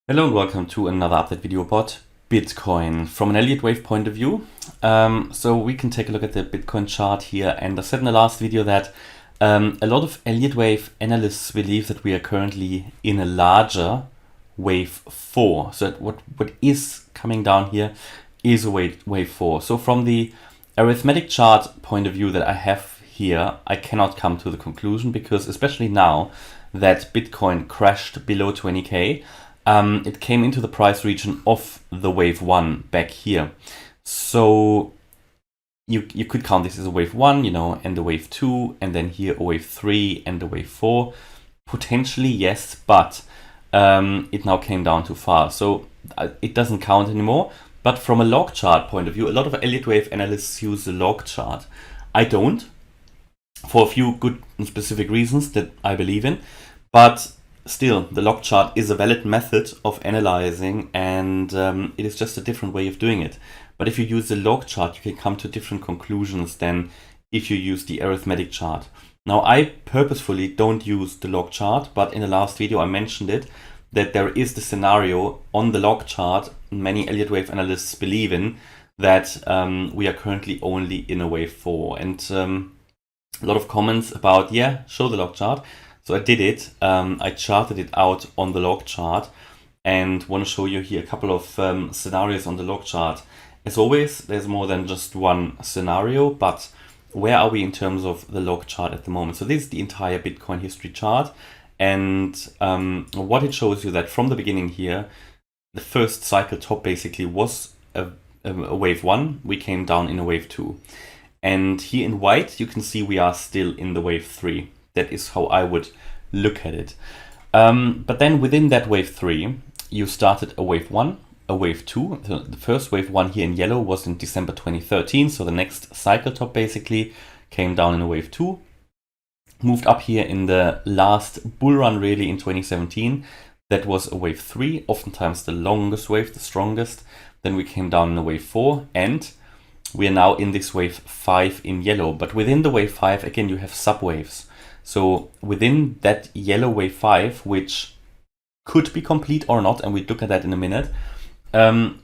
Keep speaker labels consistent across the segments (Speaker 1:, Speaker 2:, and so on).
Speaker 1: Hello and welcome to another update video about Bitcoin from an Elliott Wave point of view. So we can take a look at the Bitcoin chart here, and I said in the last video that a lot of Elliott Wave analysts believe that we are currently in a larger wave 4. So that what is coming down here is a wave 4. So from the arithmetic chart point of view that I have here, I cannot come to the conclusion, because especially now that Bitcoin crashed below 20k, it came into the price region of the wave 1 back here. So you could count this as a wave 1, and a wave 2, and then here a wave 3 and a wave 4. Potentially, yes, but it now came down too far. So it doesn't count anymore. But from a log chart point of view, a lot of Elliott Wave analysts use the log chart. I don't, for a few good and specific reasons that I believe in. But still, the log chart is a valid method of analyzing, and it is just a different way of doing it. But if you use the log chart, you can come to different conclusions than if you use the arithmetic chart. Now, I purposefully don't use the log chart, but in the last video I mentioned it, that there is the scenario on the log chart many Elliott Wave analysts believe in, that we are currently only in a wave 4. And a lot of comments about, yeah, show the log chart. So I did it. I charted it out on the log chart, and want to show you here a couple of scenarios on the log chart. As always, there's more than just one scenario, but where are we in terms of the log chart at the moment? So this is the entire Bitcoin history chart, and what it shows you that from the beginning here, the first cycle top basically was a wave 1. We came down in a wave 2. And here in white, you can see we are still in the wave 3. That is how I would look at it. But then within that wave 3, you started a wave 1, a wave 2. The first wave 1 here in yellow was in December 2013. So the next cycle top basically came down in a wave 2. Moved up here in the last bull run really in 2017. That was a wave 3, oftentimes the longest wave, the strongest. Then we came down in a wave 4, and we are now in this wave 5 in yellow. But within the wave 5, again, you have subwaves. So within that yellow wave 5, which could be complete or not, and we'll look at that in a minute, then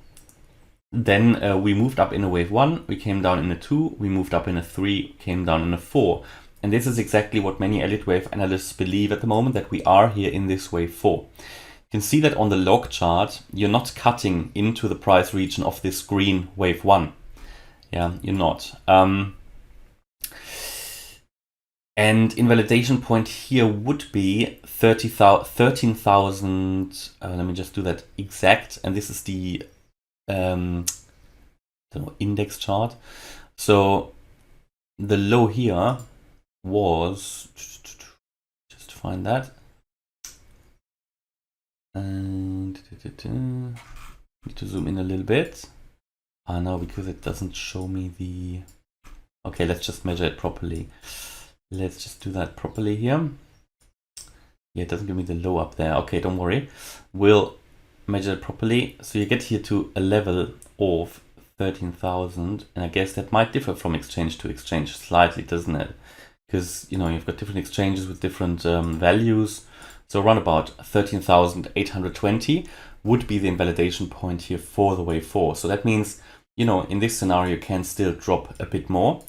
Speaker 1: we moved up in a wave 1, we came down in a 2, we moved up in a 3, came down in a 4. And this is exactly what many Elliott Wave analysts believe at the moment, that we are here in this wave 4. You can see that on the log chart, you're not cutting into the price region of this green wave 1. Yeah, you're not. And invalidation point here would be 13,000. Let me just do that exact. And this is the index chart. So the low here was, just to find that. And need to zoom in a little bit. No, because it doesn't show me the. Okay, let's just measure it properly. Let's just do that properly here. Yeah, it doesn't give me the low up there. Okay, don't worry. We'll measure it properly. So you get here to a level of 13,000. And I guess that might differ from exchange to exchange slightly, doesn't it? Because, you've got different exchanges with different values. So around about 13,820 would be the invalidation point here for the wave 4. So that means, in this scenario, you can still drop a bit more.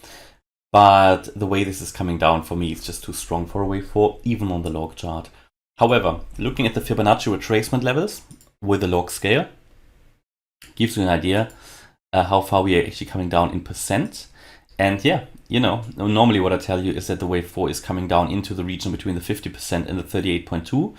Speaker 1: But the way this is coming down for me is just too strong for a wave 4, even on the log chart. However, looking at the Fibonacci retracement levels with the log scale gives you an idea how far we are actually coming down in percent. And yeah, normally what I tell you is that the wave 4 is coming down into the region between the 50% and the 38.2.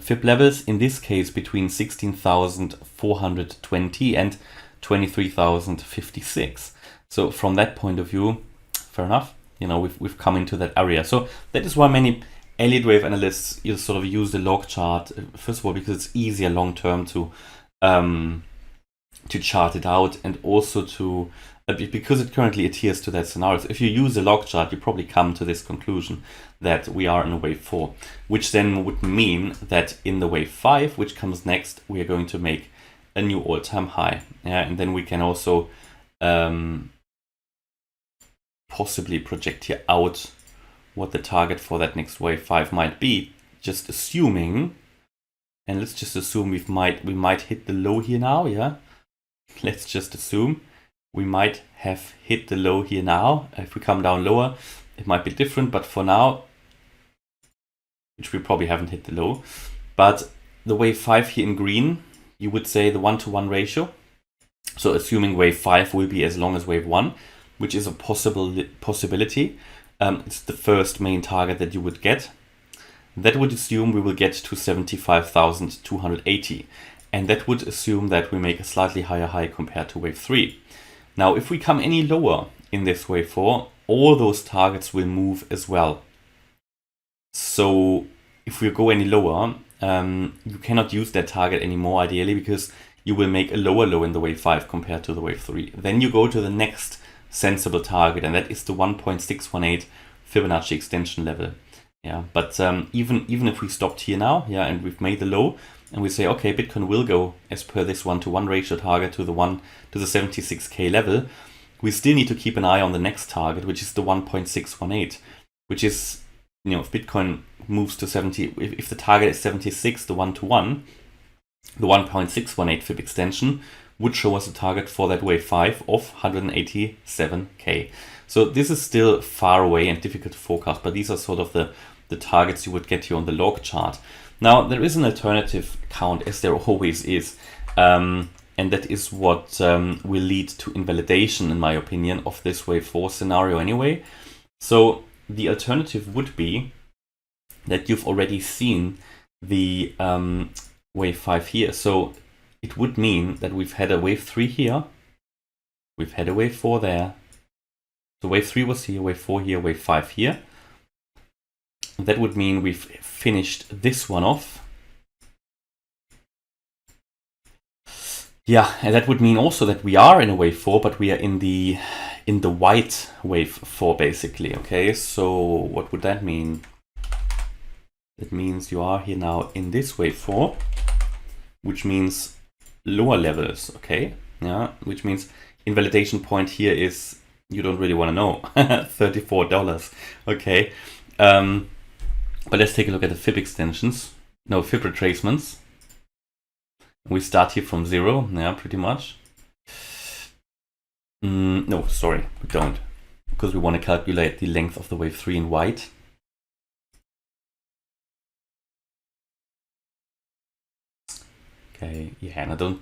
Speaker 1: Fib levels, in this case, between 16,420 and 23,056. So from that point of view, fair enough. We've come into that area. So that is why many Elliott Wave analysts sort of use the log chart. First of all, because it's easier long term to chart it out, and also to because it currently adheres to that scenario. So if you use the log chart, you probably come to this conclusion that we are in a wave 4, which then would mean that in the wave 5, which comes next, we are going to make a new all-time high. Yeah, and then we can also possibly project here out what the target for that next wave 5 might be, just assuming and let's just assume we might hit the low here now, yeah. Let's just assume we might have hit the low here now. If we come down lower, it might be different, but for now, which we probably haven't hit the low, but the wave 5 here in green, you would say the 1-to-1 ratio. So assuming wave 5 will be as long as wave 1, which is a possibility. It's the first main target that you would get. That would assume we will get to 75,280. And that would assume that we make a slightly higher high compared to wave 3. Now, if we come any lower in this wave 4, all those targets will move as well. So if we go any lower, you cannot use that target anymore ideally, because you will make a lower low in the wave 5 compared to the wave 3. Then you go to the next sensible target, and that is the 1.618 Fibonacci extension level. Yeah, but even if we stopped here now, yeah, and we've made the low, and we say, okay, Bitcoin will go as per this 1-to-1 ratio target to the 76K level, we still need to keep an eye on the next target, which is the 1.618, which is, if Bitcoin moves to 70, if the target is 76, the 1-to-1, the 1.618 Fib extension would show us a target for that wave 5 of 187K. So this is still far away and difficult to forecast, but these are sort of the targets you would get here on the log chart. Now, there is an alternative count, as there always is, and that is what will lead to invalidation, in my opinion, of this wave 4 scenario anyway. So the alternative would be that you've already seen the wave 5 here. So it would mean that we've had a wave 3 here, we've had a wave 4 there. So wave 3 was here, wave 4 here, wave 5 here. That would mean we've finished this one off. Yeah, and that would mean also that we are in a wave 4, but we are in the white wave 4 basically. Okay, so what would that mean? That means you are here now in this wave 4, which means lower levels. Okay, yeah, which means invalidation point here is, you don't really want to know, $34. Okay, but let's take a look at the Fib extensions. No, Fib retracements. We start here from 0, yeah, pretty much. No, sorry, we don't, because we want to calculate the length of the wave 3 in white. Okay, yeah, and I don't,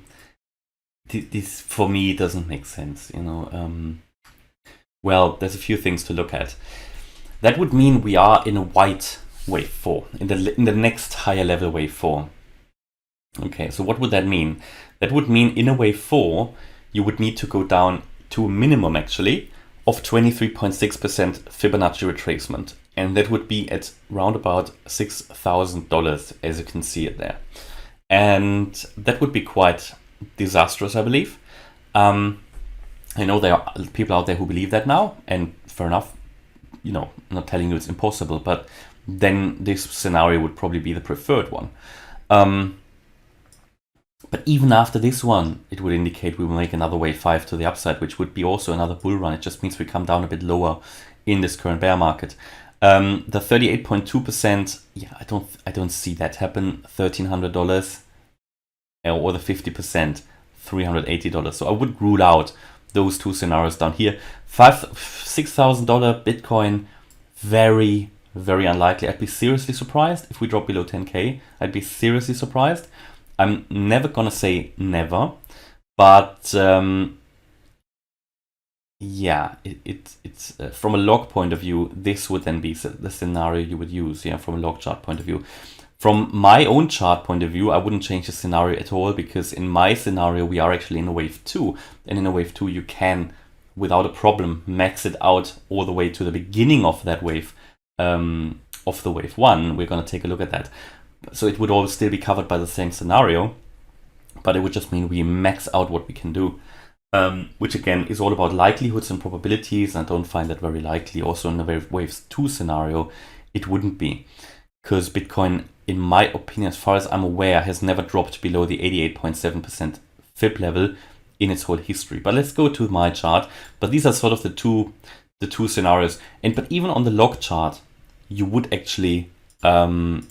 Speaker 1: this for me doesn't make sense, Well, there's a few things to look at. That would mean we are in a white wave 4, in the next higher level wave 4. Okay, so what would that mean? That would mean in a wave 4, you would need to go down to a minimum actually of 23.6% Fibonacci retracement. And that would be at round about $6,000, as you can see it there. And that would be quite disastrous, I believe. I know there are people out there who believe that now, and fair enough, I'm not telling you it's impossible, but then this scenario would probably be the preferred one. But even after this one, it would indicate we will make another wave 5 to the upside, which would be also another bull run. It just means we come down a bit lower in this current bear market. The 38.2%, yeah, I don't see that happen. $1,300, or the 50%, $380. So I would rule out those two scenarios down here. $6,000 Bitcoin, very, very unlikely. I'd be seriously surprised if we drop below 10K. I'd be seriously surprised. I'm never gonna say never, but yeah, it's from a log point of view, this would then be the scenario you would use. Yeah, from a log chart point of view. From my own chart point of view, I wouldn't change the scenario at all, because in my scenario, we are actually in a wave 2. And in a wave 2, you can, without a problem, max it out all the way to the beginning of that wave, of the wave 1. We're going to take a look at that. So it would all still be covered by the same scenario, but it would just mean we max out what we can do, which again is all about likelihoods and probabilities. And I don't find that very likely. Also in the wave 2 scenario, it wouldn't be, because Bitcoin, in my opinion, as far as I'm aware, has never dropped below the 88.7% Fib level in its whole history. But let's go to my chart. But these are sort of the two scenarios. But even on the log chart, you would actually go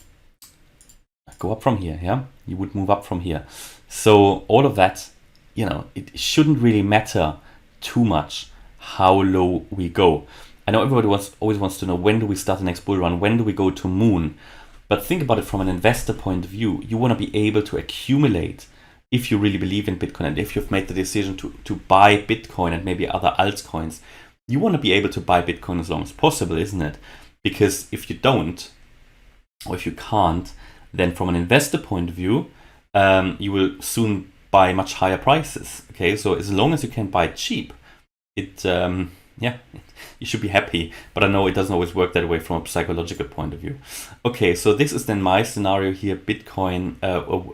Speaker 1: up from here. Yeah, you would move up from here. So all of that, it shouldn't really matter too much how low we go. I know everybody always wants to know, when do we start the next bull run? When do we go to moon? But think about it from an investor point of view. You want to be able to accumulate if you really believe in Bitcoin, and if you've made the decision to buy Bitcoin and maybe other altcoins. You want to be able to buy Bitcoin as long as possible, isn't it? Because if you don't, or if you can't, then from an investor point of view, you will soon buy much higher prices. Okay, so as long as you can buy cheap, you should be happy. But I know it doesn't always work that way from a psychological point of view. Okay, so this is then my scenario here. Bitcoin,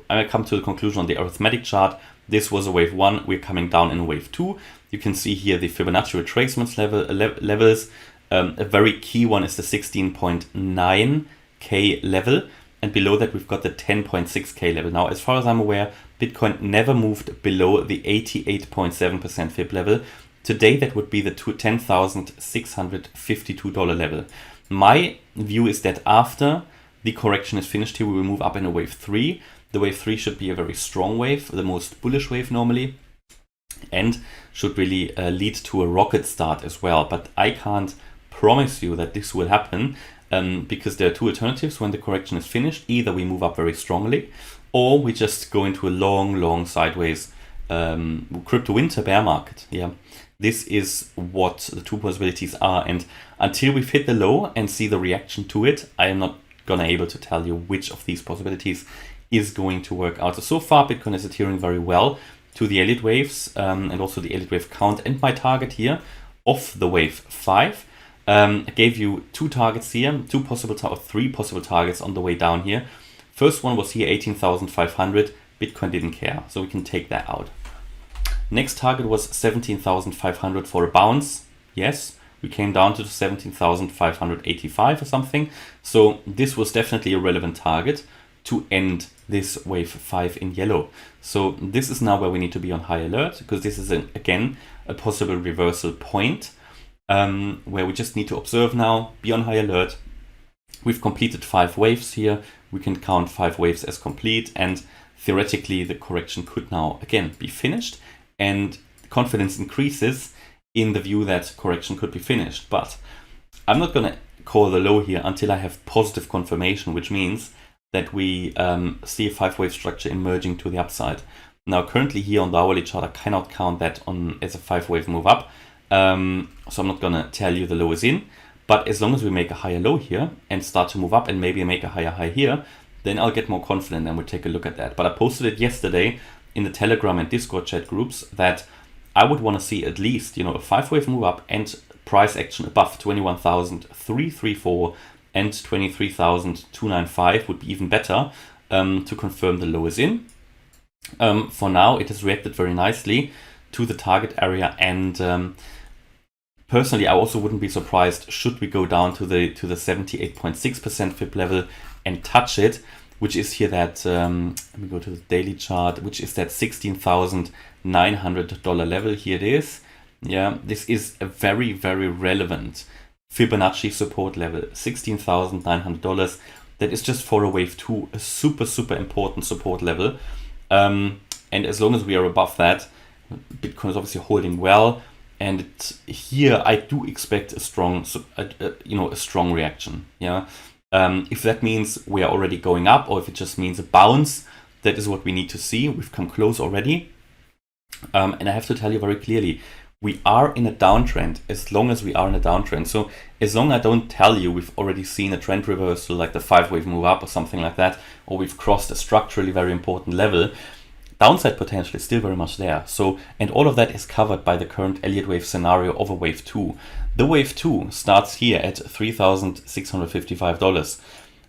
Speaker 1: I come to the conclusion on the arithmetic chart. This was a wave 1. We're coming down in a wave 2. You can see here the Fibonacci retracements levels. A very key one is the 16.9K level. And below that, we've got the 10.6K level. Now, as far as I'm aware, Bitcoin never moved below the 88.7% Fib level. Today, that would be the $10,652 level. My view is that after the correction is finished here, we will move up in a wave 3. The wave 3 should be a very strong wave, the most bullish wave normally, and should really lead to a rocket start as well. But I can't promise you that this will happen, because there are two alternatives when the correction is finished. Either we move up very strongly, or we just go into a long sideways crypto winter bear market. Yeah, this is what the two possibilities are. And until we've hit the low and see the reaction to it, I am not gonna able to tell you which of these possibilities is going to work out. So far, Bitcoin is adhering very well to the Elliott waves, and also the Elliott wave count. And my target here of the wave 5. I gave you two targets here, three possible targets on the way down here. First one was here, 18,500. Bitcoin didn't care, so we can take that out. Next target was 17,500 for a bounce. Yes, we came down to 17,585 or something. So this was definitely a relevant target to end this wave 5 in yellow. So this is now where we need to be on high alert, because this is again a possible reversal point. Where we just need to observe now, be on high alert. We've completed 5 waves here. We can count 5 waves as complete, and theoretically the correction could now again be finished, and confidence increases in the view that correction could be finished. But I'm not going to call the low here until I have positive confirmation, which means that we see a 5-wave structure emerging to the upside. Now currently here on the hourly chart, I cannot count that on as a 5-wave move up. So I'm not gonna tell you the low is in, but as long as we make a higher low here and start to move up and maybe make a higher high here, then I'll get more confident and we'll take a look at that. But I posted it yesterday in the Telegram and Discord chat groups that I would want to see at least, a 5-wave move up and price action above 21,334 and 23,295 would be even better, to confirm the low is in. For now, it has reacted very nicely to the target area, and personally, I also wouldn't be surprised should we go down to the 78.6% Fib level and touch it, which is here that, let me go to the daily chart, which is that $16,900 level. Here it is. Yeah, this is a very, very relevant Fibonacci support level, $16,900. That is just for a wave 2, a super, super important support level. And as long as we are above that, Bitcoin is obviously holding well. And here I do expect a strong, a strong reaction. Yeah, if that means we are already going up, or if it just means a bounce, that is what we need to see. We've come close already, and I have to tell you very clearly, we are in a downtrend. As long as we are in a downtrend, so as long as I don't tell you we've already seen a trend reversal, like the 5-wave move up or something like that, or we've crossed a structurally very important level, downside potential is still very much there. So, and all of that is covered by the current Elliott wave scenario of a wave 2. The wave 2 starts here at $3,655.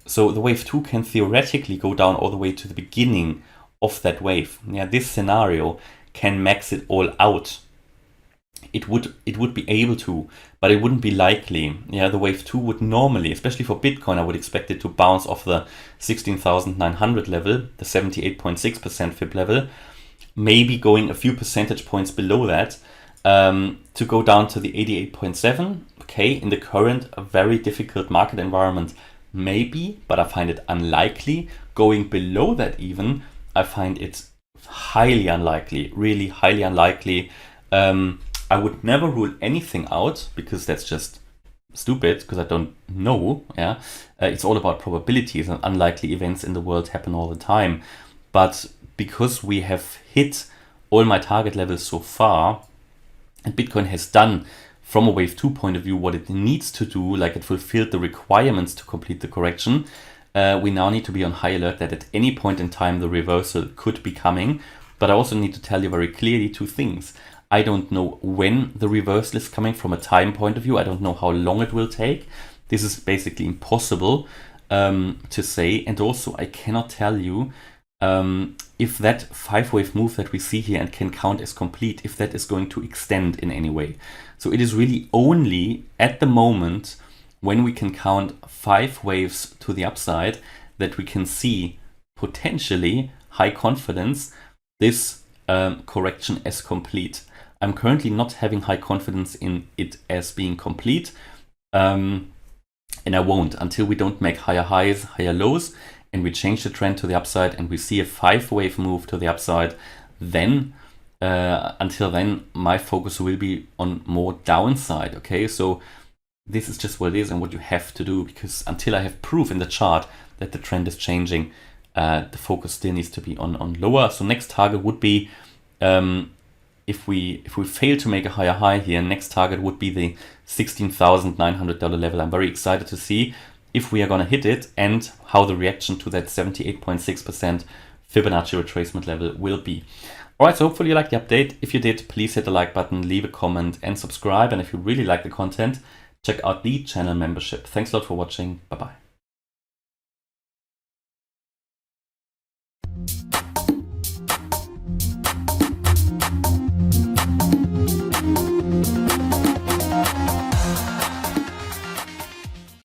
Speaker 1: So the wave 2 can theoretically go down all the way to the beginning of that wave. Yeah, this scenario can max it all out. It would be able to, but it wouldn't be likely. Yeah, the wave 2 would normally, especially for Bitcoin, I would expect it to bounce off the 16,900 level, the 78.6% Fib level, maybe going a few percentage points below that, to go down to the 88.7. Okay, in the current very difficult market environment, maybe, but I find it unlikely. Going below that even I find it highly unlikely, really highly unlikely. I would never rule anything out because that's just stupid, because I don't know. Yeah, it's all about probabilities, and unlikely events in the world happen all the time. But because we have hit all my target levels so far, and Bitcoin has done from a wave 2 point of view what it needs to do, like it fulfilled the requirements to complete the correction, we now need to be on high alert that at any point in time the reversal could be coming. But I also need to tell you very clearly two things. I don't know when the reversal is coming from a time point of view. I don't know how long it will take. This is basically impossible to say. And also I cannot tell you if that 5-wave move that we see here and can count as complete, if that is going to extend in any way. So it is really only at the moment when we can count 5 waves to the upside that we can see potentially high confidence this correction as complete. I'm currently not having high confidence in it as being complete, and I won't until we don't make higher highs, higher lows, and we change the trend to the upside and we see a 5-wave move to the upside. Then until then my focus will be on more downside. Okay, so this is just what it is and what you have to do, because until I have proof in the chart that the trend is changing, the focus still needs to be on lower. So next target would be, if we fail to make a higher high here, next target would be the $16,900 level. I'm very excited to see if we are going to hit it and how the reaction to that 78.6% Fibonacci retracement level will be. Alright, so hopefully you liked the update. If you did, please hit the like button, leave a comment and subscribe. And if you really like the content, check out the channel membership. Thanks a lot for watching. Bye bye.